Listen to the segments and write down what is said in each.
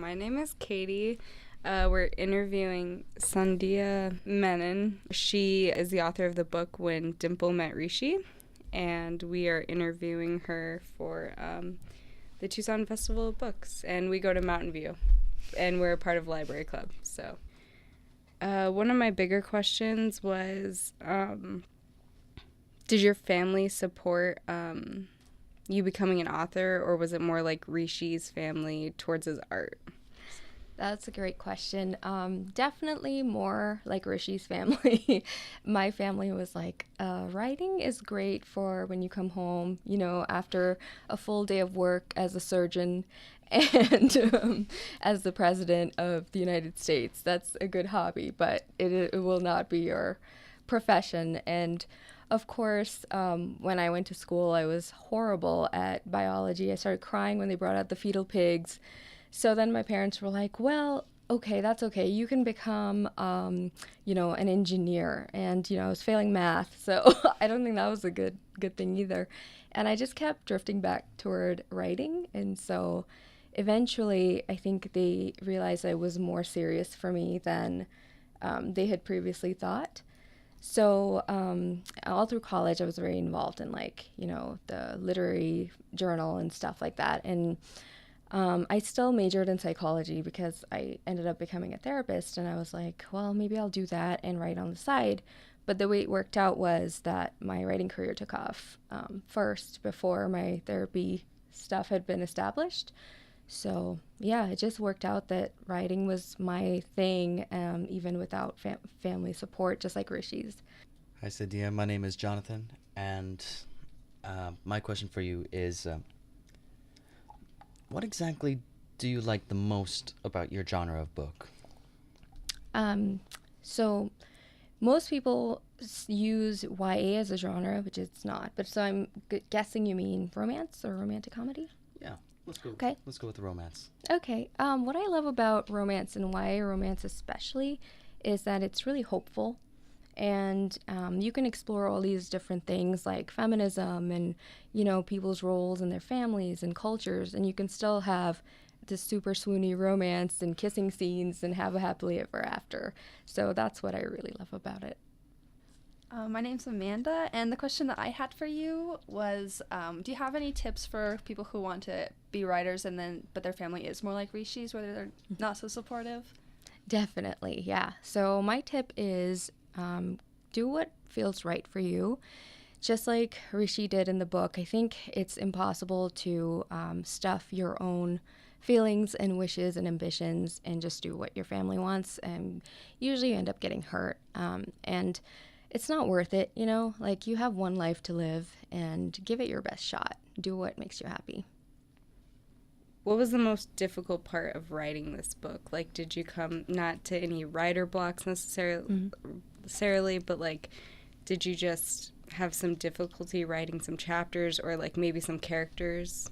My name is Katie. We're interviewing Sandhya Menon. She is the author of the book When Dimple Met Rishi, and we are interviewing her for the Tucson Festival of Books. And we go to Mountain View, and we're a part of Library Club. So one of my bigger questions was, did your family support you becoming an author, or was it more like Rishi's family towards his art? That's a great question. Definitely more like Rishi's family. My family was like, writing is great for when you come home, after a full day of work as a surgeon and as the president of the United States. That's a good hobby, but it will not be your profession. And of course, when I went to school, I was horrible at biology. I started crying when they brought out the fetal pigs. So then my parents were like, well, okay, that's okay. You can become, an engineer. And, I was failing math. So I don't think that was a good thing either. And I just kept drifting back toward writing. And so eventually, I think they realized it was more serious for me than they had previously thought. So all through college, I was very involved in the literary journal and stuff like that. And I still majored in psychology because I ended up becoming a therapist. And I was like, well, maybe I'll do that and write on the side. But the way it worked out was that my writing career took off first before my therapy stuff had been established. So, yeah, it just worked out that writing was my thing, even without family support, just like Rishi's. Hi, Sandhya. My name is Jonathan, and my question for you is, what exactly do you like the most about your genre of book? So most people use YA as a genre, which it's not. But so I'm guessing you mean romance or romantic comedy? Yeah, let's go. Okay. Let's go with the romance. Okay. What I love about romance and YA romance especially is that it's really hopeful. And you can explore all these different things like feminism and, people's roles in their families and cultures. And you can still have this super swoony romance and kissing scenes and have a happily ever after. So that's what I really love about it. My name's Amanda, and the question that I had for you was, do you have any tips for people who want to be writers but their family is more like Rishi's, where they're not so supportive? Definitely, yeah. So my tip is do what feels right for you. Just like Rishi did in the book, I think it's impossible to stuff your own feelings and wishes and ambitions and just do what your family wants, and usually you end up getting hurt. And it's not worth it, like you have one life to live and give it your best shot. Do what makes you happy. What was the most difficult part of writing this book? Like, did you come not to any writer blocks necessarily, but like, did you just have some difficulty writing some chapters or like maybe some characters?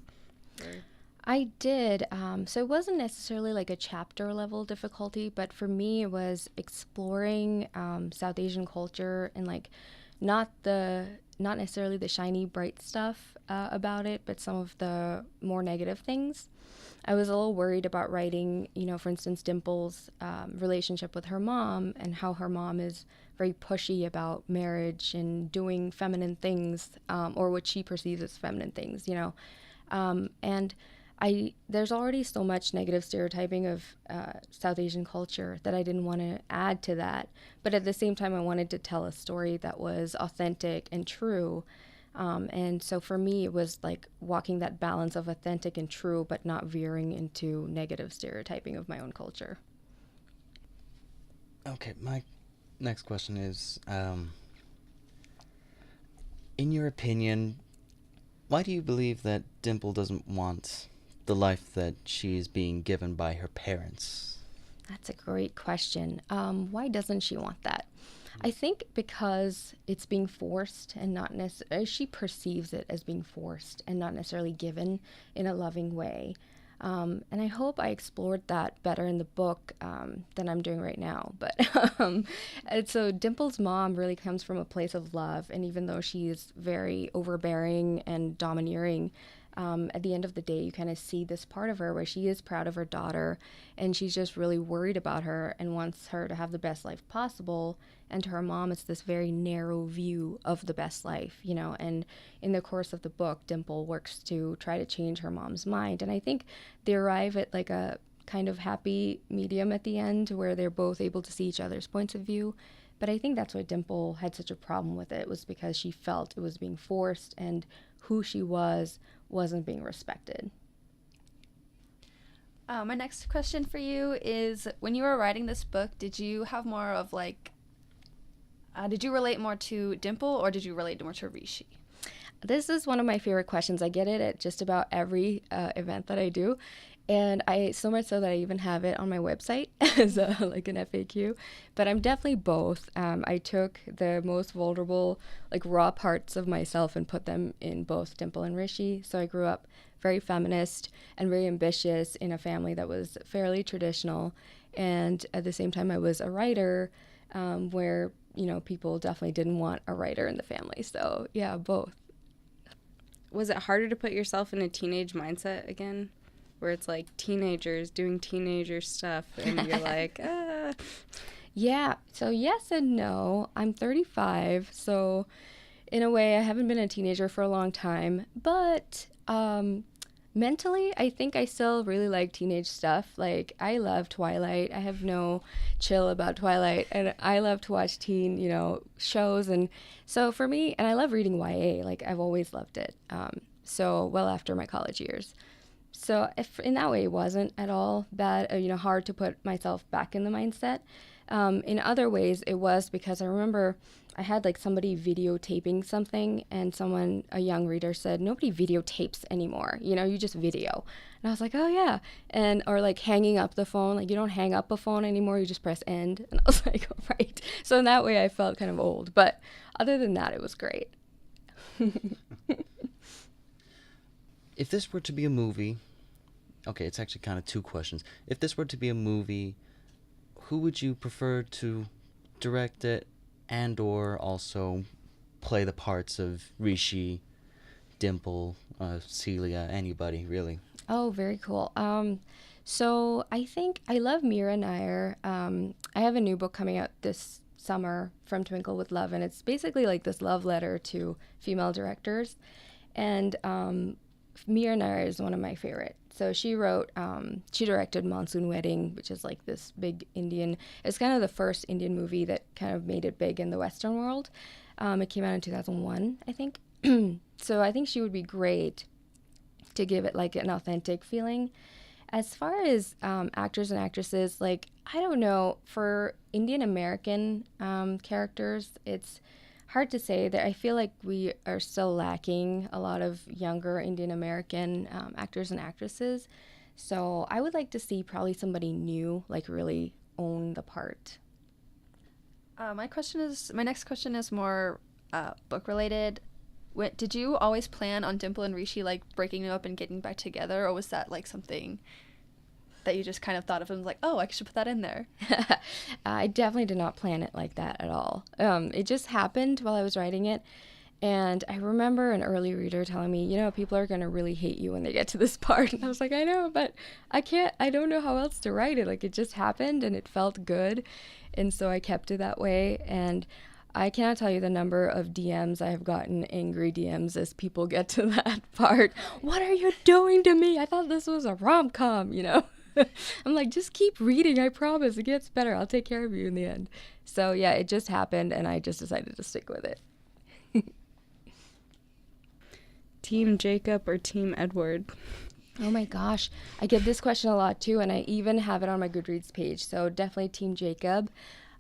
I did. So it wasn't necessarily like a chapter level difficulty, but for me it was exploring South Asian culture and like not necessarily the shiny bright stuff about it, but some of the more negative things. I was a little worried about writing, for instance, Dimple's relationship with her mom and how her mom is very pushy about marriage and doing feminine things, or what she perceives as feminine things, and there's already so much negative stereotyping of South Asian culture that I didn't want to add to that. But at the same time, I wanted to tell a story that was authentic and true. And so for me, it was like walking that balance of authentic and true, but not veering into negative stereotyping of my own culture. Okay, my next question is, in your opinion, why do you believe that Dimple doesn't want the life that she is being given by her parents? That's a great question. Why doesn't she want that? I think because it's being forced and not necessarily, she perceives it as being forced and not necessarily given in a loving way. And I hope I explored that better in the book than I'm doing right now. But and so Dimple's mom really comes from a place of love. And even though she's very overbearing and domineering, At the end of the day, you kind of see this part of her where she is proud of her daughter, and she's just really worried about her and wants her to have the best life possible. And to her mom, it's this very narrow view of the best life, you know. And in the course of the book, Dimple works to try to change her mom's mind. And I think they arrive at like a kind of happy medium at the end where they're both able to see each other's points of view. But I think that's why Dimple had such a problem with it, was because she felt it was being forced and who she wasn't being respected. My next question for you is, when you were writing this book, did you have more of like, did you relate more to Dimple or did you relate more to Rishi? This is one of my favorite questions. I get it at just about every event that I do. And so much so that I even have it on my website as like an FAQ. But I'm definitely both. I took the most vulnerable, like raw parts of myself and put them in both Dimple and Rishi. So I grew up very feminist and very ambitious in a family that was fairly traditional. And at the same time, I was a writer where, you know, people definitely didn't want a writer in the family. So yeah, both. Was it harder to put yourself in a teenage mindset again? Where it's like teenagers doing teenager stuff and you're like, ah. Yeah, so yes and no. I'm 35, so in a way I haven't been a teenager for a long time, but mentally I think I still really like teenage stuff. Like, I love Twilight. I have no chill about Twilight, and I love to watch teen, you know, shows. And so for me, and I love reading YA, like I've always loved it. So well after my college years. So if in that way it wasn't at all bad, you know, hard to put myself back in the mindset. In other ways it was, because I remember I had like somebody videotaping something, and someone, a young reader, said, nobody videotapes anymore, you know, you just video. And I was like, oh yeah. And or like hanging up the phone, like you don't hang up a phone anymore, you just press end. And I was like, oh, right. So in that way I felt kind of old, but other than that it was great. If this were to be a movie, okay, it's actually kind of two questions. If this were to be a movie, who would you prefer to direct it and or also play the parts of Rishi, Dimple, Celia, anybody, really? Oh, very cool. So I think I love Mira Nair. I have a new book coming out this summer, From Twinkle with Love, and it's basically like this love letter to female directors. And Mira Nair is one of my favorite. So she directed Monsoon Wedding, which is like this big Indian, it's kind of the first Indian movie that kind of made it big in the Western world. It came out in 2001, I think. So I think she would be great to give it like an authentic feeling. As far as actors and actresses, like, I don't know, for Indian American characters, it's hard to say. That I feel like we are still lacking a lot of younger Indian American actors and actresses. So I would like to see probably somebody new, like really own the part. My next question is more book related. Did you always plan on Dimple and Rishi like breaking up and getting back together, or was that like something that you just kind of thought of and was like, oh, I should put that in there? I definitely did not plan it like that at all. It just happened while I was writing it. And I remember an early reader telling me, you know, people are going to really hate you when they get to this part. And I was like, I know, but I don't know how else to write it. Like, it just happened and it felt good. And so I kept it that way. And I cannot tell you the number of DMs I have gotten, angry DMs, as people get to that part. What are you doing to me? I thought this was a rom-com, you know? I'm like, just keep reading. I promise it gets better. I'll take care of you in the end. So yeah, it just happened and I just decided to stick with it. Team Jacob or Team Edward? Oh my gosh. I get this question a lot too, and I even have it on my Goodreads page. So definitely Team Jacob.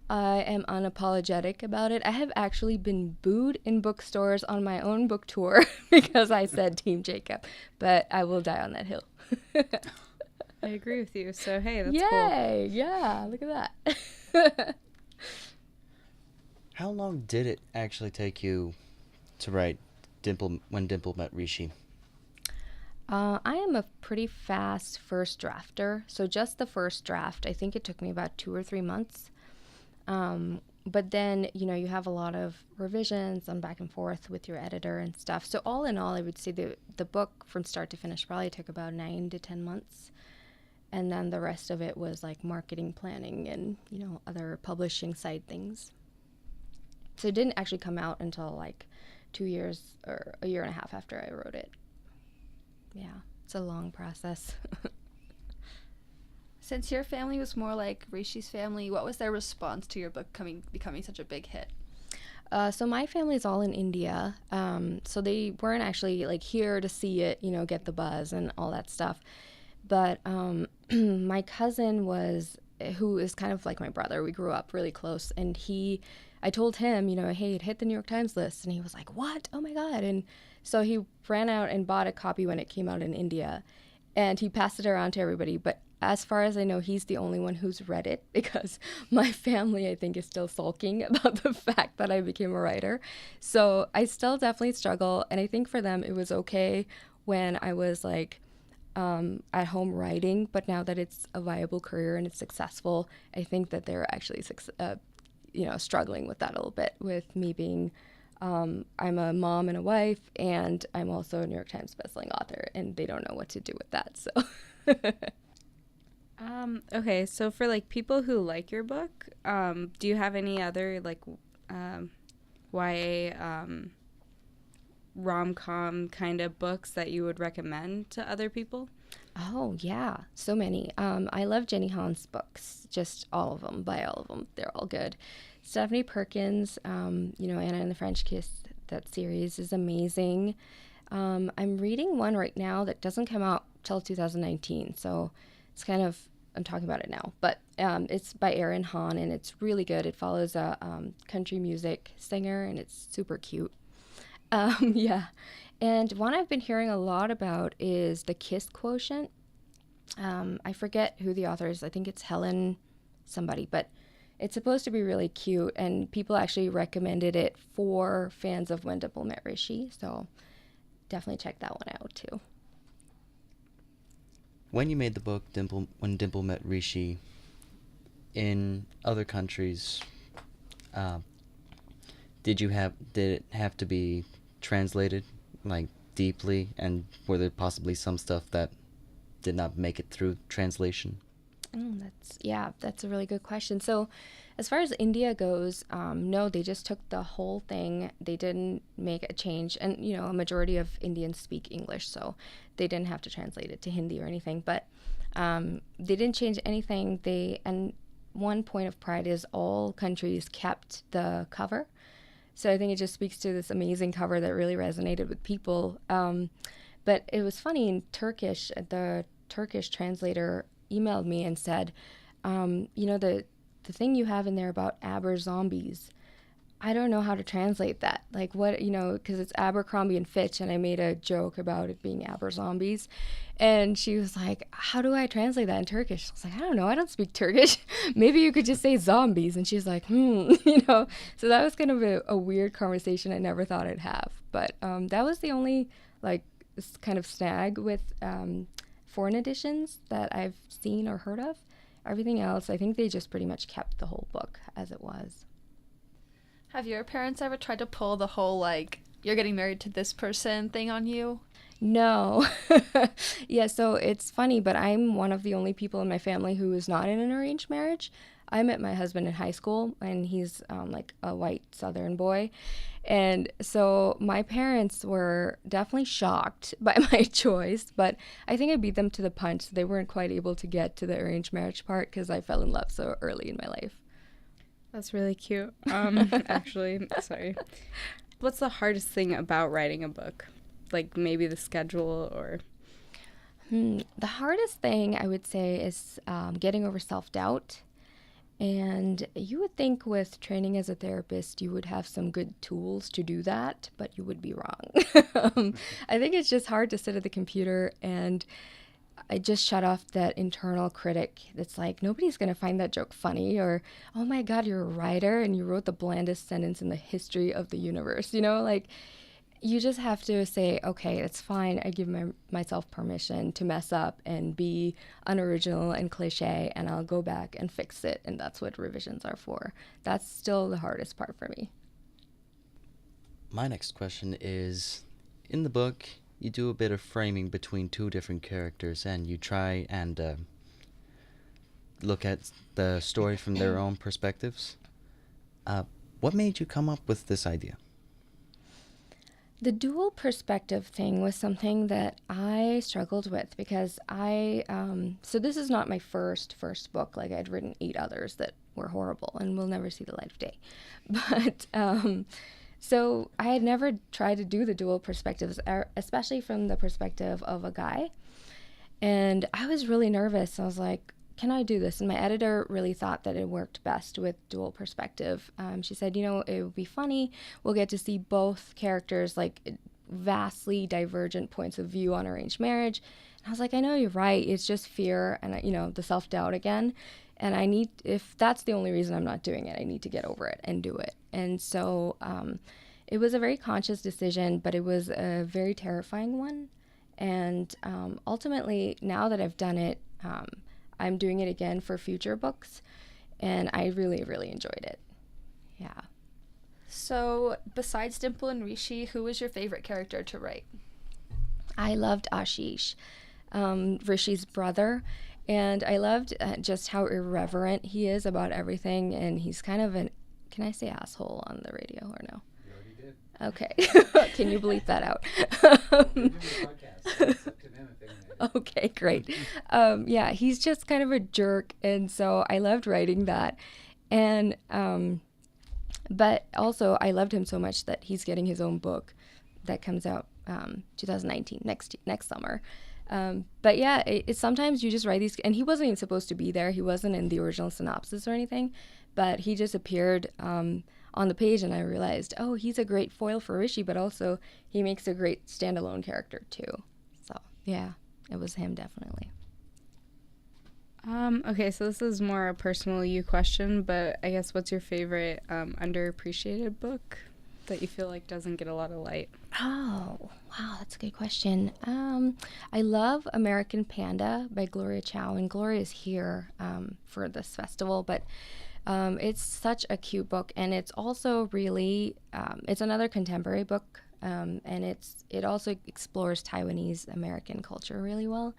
I am unapologetic about it. I have actually been booed in bookstores on my own book tour because I said Team Jacob, but I will die on that hill. I agree with you. So, hey, that's Yay! cool. Yeah, look at that. How long did it actually take you to write When Dimple Met Rishi? I am a pretty fast first drafter. So just the first draft, I think it took me about 2 or 3 months. But then, you have a lot of revisions and back and forth with your editor and stuff. So all in all, I would say the book from start to finish probably took about 9 to 10 months. And then the rest of it was like marketing planning and, other publishing side things. So it didn't actually come out until like 2 years or a year and a half after I wrote it. Yeah, it's a long process. Since your family was more like Rishi's family, what was their response to your book becoming such a big hit? So my family is all in India. So they weren't actually like here to see it, get the buzz and all that stuff. But my cousin who is kind of like my brother. We grew up really close, and I told him, hey, it hit the New York Times list, and he was like, what? Oh my God. And so he ran out and bought a copy when it came out in India, and he passed it around to everybody. But as far as I know, he's the only one who's read it, because my family, I think, is still sulking about the fact that I became a writer. So I still definitely struggle. And I think for them, it was okay when I was like at home writing. But now that it's a viable career and it's successful, I think that they're actually, struggling with that a little bit, with me being I'm a mom and a wife, and I'm also a New York Times bestselling author, and they don't know what to do with that. So. Okay, so for like people who like your book, do you have any other like YA rom-com kind of books that you would recommend to other people? Oh, yeah, so many. I love Jenny Han's books, just all of them, buy all of them. They're all good. Stephanie Perkins, Anna and the French Kiss, that series is amazing. I'm reading one right now that doesn't come out till 2019, so it's kind of, I'm talking about it now, but it's by Erin Hahn, and it's really good. It follows a country music singer, and it's super cute. Yeah. And one I've been hearing a lot about is The Kiss Quotient. I forget who the author is. I think it's Helen somebody, but it's supposed to be really cute, and people actually recommended it for fans of When Dimple Met Rishi, so definitely check that one out too. When you made the book When Dimple Met Rishi, in other countries, did it have to be translated like deeply, and were there possibly some stuff that did not make it through translation? That's a really good question. So as far as India goes, no, they just took the whole thing. They didn't make a change. And, a majority of Indians speak English, so they didn't have to translate it to Hindi or anything. But they didn't change anything. And one point of pride is all countries kept the cover. So I think it just speaks to this amazing cover that really resonated with people. But it was funny, in Turkish, the Turkish translator emailed me and said, the thing you have in there about Aber zombies, I don't know how to translate that. Like what, because it's Abercrombie and Fitch, and I made a joke about it being Aber zombies. And she was like, how do I translate that in Turkish? I was like, I don't know. I don't speak Turkish. Maybe you could just say zombies. And she's like, So that was kind of a weird conversation I never thought I'd have. But that was the only kind of snag with foreign editions that I've seen or heard of. Everything else, I think they just pretty much kept the whole book as it was. Have your parents ever tried to pull the whole, you're getting married to this person thing on you? No. Yeah, so it's funny, but I'm one of the only people in my family who is not in an arranged marriage. I met my husband in high school, and he's a white Southern boy. And so my parents were definitely shocked by my choice, but I think I beat them to the punch. They weren't quite able to get to the arranged marriage part because I fell in love so early in my life. That's really cute. Actually, sorry. What's the hardest thing about writing a book? Like maybe the schedule or... The hardest thing I would say is getting over self-doubt. And you would think with training as a therapist, you would have some good tools to do that, but you would be wrong. I think it's just hard to sit at the computer and I just shut off that internal critic that's like, nobody's going to find that joke funny, or, oh my God, you're a writer and you wrote the blandest sentence in the history of the universe. You just have to say, okay, it's fine. I give myself permission to mess up and be unoriginal and cliche, and I'll go back and fix it. And that's what revisions are for. That's still the hardest part for me. My next question is, in the book, you do a bit of framing between two different characters, and you try and look at the story from their own perspectives. What made you come up with this idea? The dual perspective thing was something that I struggled with because so this is not my first book. Like, I'd written 8 others that were horrible and will never see the light of day. But so I had never tried to do the dual perspectives, especially from the perspective of a guy. And I was really nervous. I was like, can I do this? And my editor really thought that it worked best with dual perspective. She said, it would be funny. We'll get to see both characters, like, vastly divergent points of view on arranged marriage. And I was like, I know you're right. It's just fear and, the self-doubt again. And if that's the only reason I'm not doing it, I need to get over it and do it. And so it was a very conscious decision, but it was a very terrifying one. And ultimately, now that I've done it, I'm doing it again for future books, and I really, really enjoyed it. Yeah. So, besides Dimple and Rishi, who was your favorite character to write? I loved Ashish, Rishi's brother, and I loved just how irreverent he is about everything, and he's kind of can I say asshole on the radio or no? You already did. Okay. Can you bleep that out? Okay, great. Yeah, he's just kind of a jerk, and so I loved writing that. And but also I loved him so much that he's getting his own book that comes out 2019 next summer. But yeah, it's sometimes you just write these, and he wasn't even supposed to be there. He wasn't in the original synopsis or anything, but he just appeared on the page, and I realized, oh, he's a great foil for Rishi, but also he makes a great standalone character too. So yeah. It was him, definitely. Okay, so this is more a personal you question, but I guess what's your favorite underappreciated book that you feel like doesn't get a lot of light? Oh, wow, that's a good question. I love American Panda by Gloria Chow, and Gloria's here for this festival, but it's such a cute book, and it's also really, it's another contemporary book. And it also explores Taiwanese American culture really well.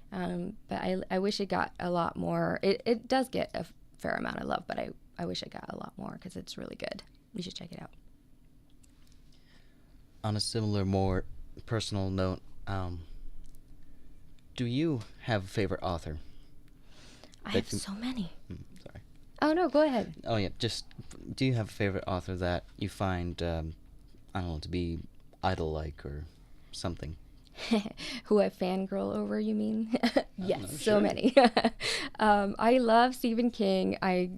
But I wish it got a lot more. It does get a fair amount of love, but I wish it got a lot more because it's really good. You should check it out. On a similar, more personal note, do you have a favorite author? I have so many. Sorry. Oh, no, go ahead. Oh, yeah. Just, do you have a favorite author that you find, I don't know, to be idol-like or something? Who I fangirl over, you mean? Yes, know, so sure. many. I love Stephen King. I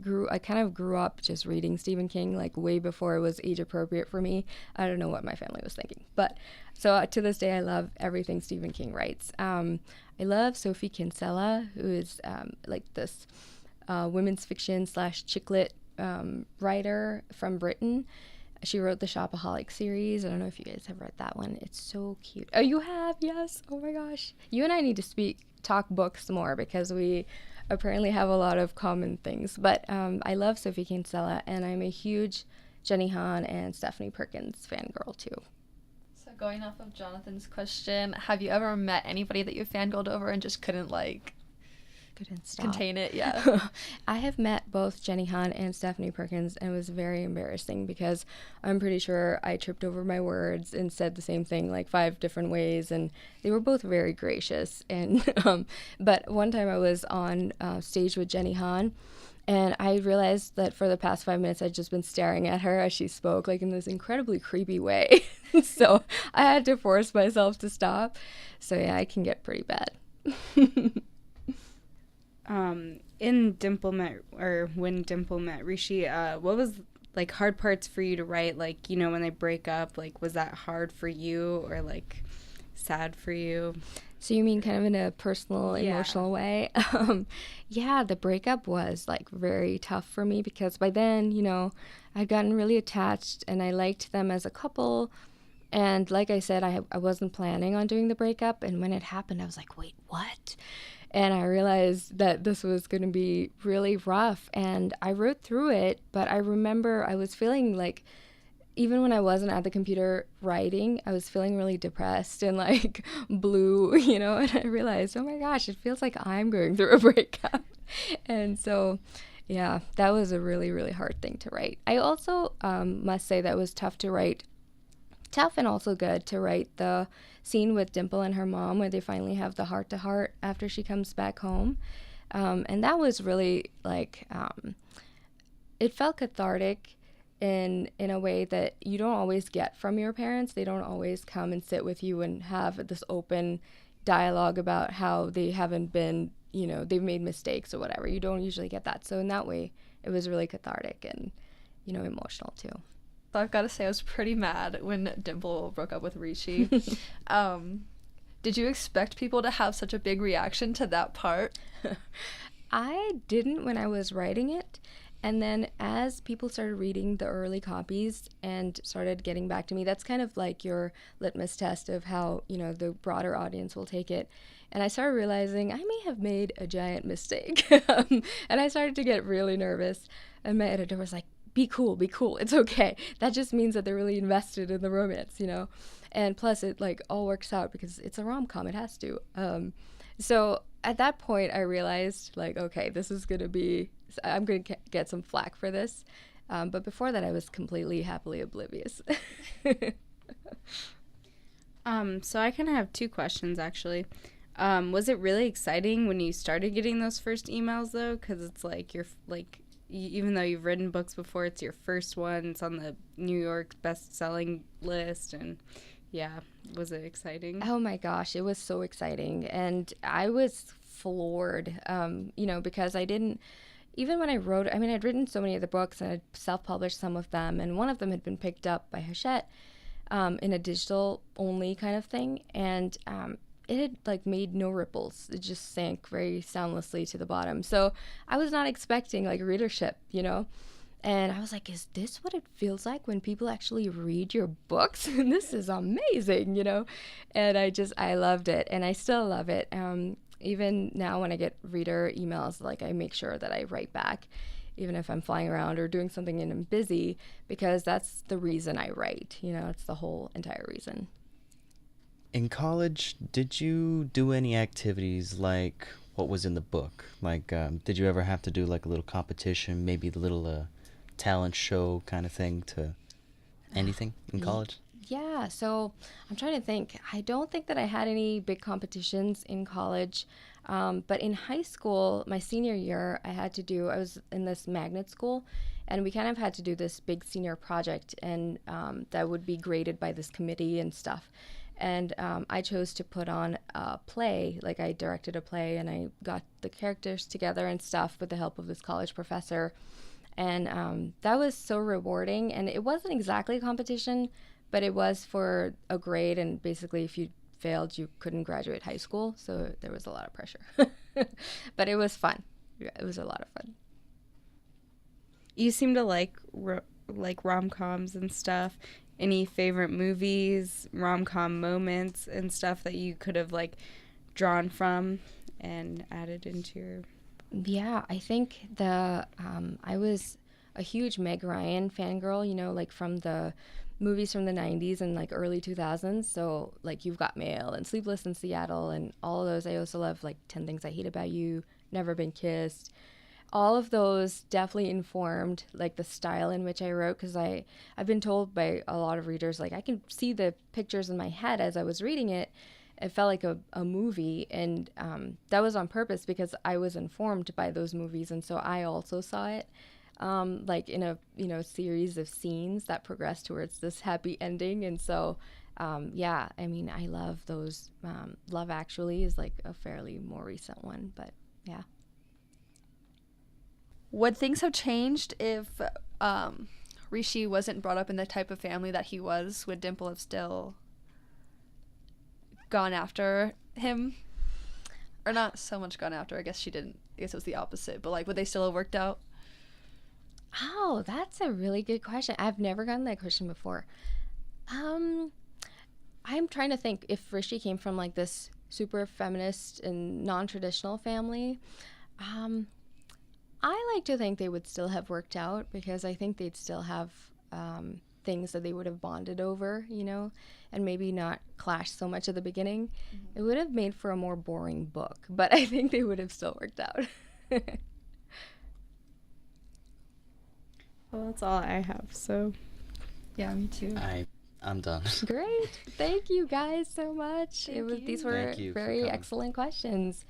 kind of grew up just reading Stephen King, like, way before it was age appropriate for me. I don't know what my family was thinking. But so to this day, I love everything Stephen King writes. I love Sophie Kinsella, who is like this women's fiction / chick lit writer from Britain. She wrote the Shopaholic series. I don't know if you guys have read that one. It's so cute. Oh, you have? Yes. Oh my gosh. You and I need to talk books more because we apparently have a lot of common things. But I love Sophie Kinsella, and I'm a huge Jenny Han and Stephanie Perkins fangirl too. So going off of Jonathan's question, have you ever met anybody that you fangirled over and just couldn't Stop. contain it? Yeah. I have met both Jenny Han and Stephanie Perkins, and it was very embarrassing because I'm pretty sure I tripped over my words and said the same thing like 5 different ways, and they were both very gracious. And but one time I was on stage with Jenny Han, and I realized that for the past 5 minutes I'd just been staring at her as she spoke, like, in this incredibly creepy way. So I had to force myself to stop. So yeah, I can get pretty bad. In when Dimple met Rishi, what was like hard parts for you to write? Like, when they break up, like, was that hard for you or like sad for you? So you mean kind of in a personal, emotional way? Yeah, the breakup was like very tough for me because by then, I'd gotten really attached and I liked them as a couple. And like I said, I wasn't planning on doing the breakup. And when it happened, I was like, wait, what? And I realized that this was going to be really rough. And I wrote through it, but I remember I was feeling like, even when I wasn't at the computer writing, I was feeling really depressed and like blue, and I realized, oh my gosh, it feels like I'm going through a breakup. And so, yeah, that was a really, really hard thing to write. I also must say that it was tough to write. Tough and also good to write the scene with Dimple and her mom where they finally have the heart-to-heart after she comes back home. And that was really like, it felt cathartic in a way that you don't always get from your parents. They don't always come and sit with you and have this open dialogue about how they haven't been, they've made mistakes or whatever. You don't usually get that. So in that way, it was really cathartic and, emotional too. So I've got to say I was pretty mad when Dimple broke up with Rishi. Did you expect people to have such a big reaction to that part? I didn't when I was writing it. And then as people started reading the early copies and started getting back to me, that's kind of like your litmus test of how, the broader audience will take it. And I started realizing I may have made a giant mistake. And I started to get really nervous. And my editor was like, be cool, it's okay. That just means that they're really invested in the romance, And plus it like all works out because it's a rom-com, it has to. So at that point I realized like, okay, this is going to be, I'm going to get some flack for this. But before that I was completely happily oblivious. So I kind of have two questions actually. Was it really exciting when you started getting those first emails though? Because it's like you're like, even though you've written books before, it's your first one. It's on the New York best-selling list, and yeah, was it exciting? Oh my gosh, it was so exciting, and I was floored, because I didn't, even when I wrote, I'd written so many of the books, and I'd self-published some of them, and one of them had been picked up by Hachette in a digital-only kind of thing, and it had like made no ripples. It just sank very soundlessly to the bottom. So I was not expecting like readership, and I was like, is this what it feels like when people actually read your books? And this is amazing, and I loved it, and I still love it. Even now when I get reader emails, like I make sure that I write back, even if I'm flying around or doing something and I'm busy, because that's the reason I write, it's the whole entire reason. In college, did you do any activities like what was in the book? Like, did you ever have to do like a little competition, maybe the little talent show kind of thing to anything in college? Yeah, so I'm trying to think. I don't think that I had any big competitions in college, but in high school, my senior year, I was in this magnet school, and we kind of had to do this big senior project, and that would be graded by this committee and stuff. And I chose to put on a play, like I directed a play and I got the characters together and stuff with the help of this college professor. And that was so rewarding. And it wasn't exactly a competition, but it was for a grade. And basically, if you failed, you couldn't graduate high school. So there was a lot of pressure. But it was fun. It was a lot of fun. You seem to like rom-coms and stuff. Any favorite movies, rom-com moments and stuff that you could have like drawn from and added into your... Yeah, I think I was a huge Meg Ryan fangirl, like from the movies from the 90s and like early 2000s. So like You've Got Mail and Sleepless in Seattle and all of those. I also love like 10 Things I Hate About You, Never Been Kissed. All of those definitely informed like the style in which I wrote, because I've been told by a lot of readers, like I can see the pictures in my head as I was reading it. It felt like a movie, and that was on purpose because I was informed by those movies, and so I also saw it like in a series of scenes that progressed towards this happy ending. And so yeah, I love those. Love Actually is like a fairly more recent one, but yeah. Would things have changed if Rishi wasn't brought up in the type of family that he was? Would Dimple have still gone after him? Or not so much gone after, I guess she didn't. I guess it was the opposite. But like, would they still have worked out? Oh, that's a really good question. I've never gotten that question before. I'm trying to think if Rishi came from like this super feminist and non-traditional family. I like to think they would still have worked out, because I think they'd still have things that they would have bonded over, you know, and maybe not clash so much at the beginning. It would have made for a more boring book, but I think they would have still worked out. Well, that's all I have. So, Yeah, me too. I'm done. Great. Thank you guys so much. Thank you. These were Thank you for very coming. excellent questions.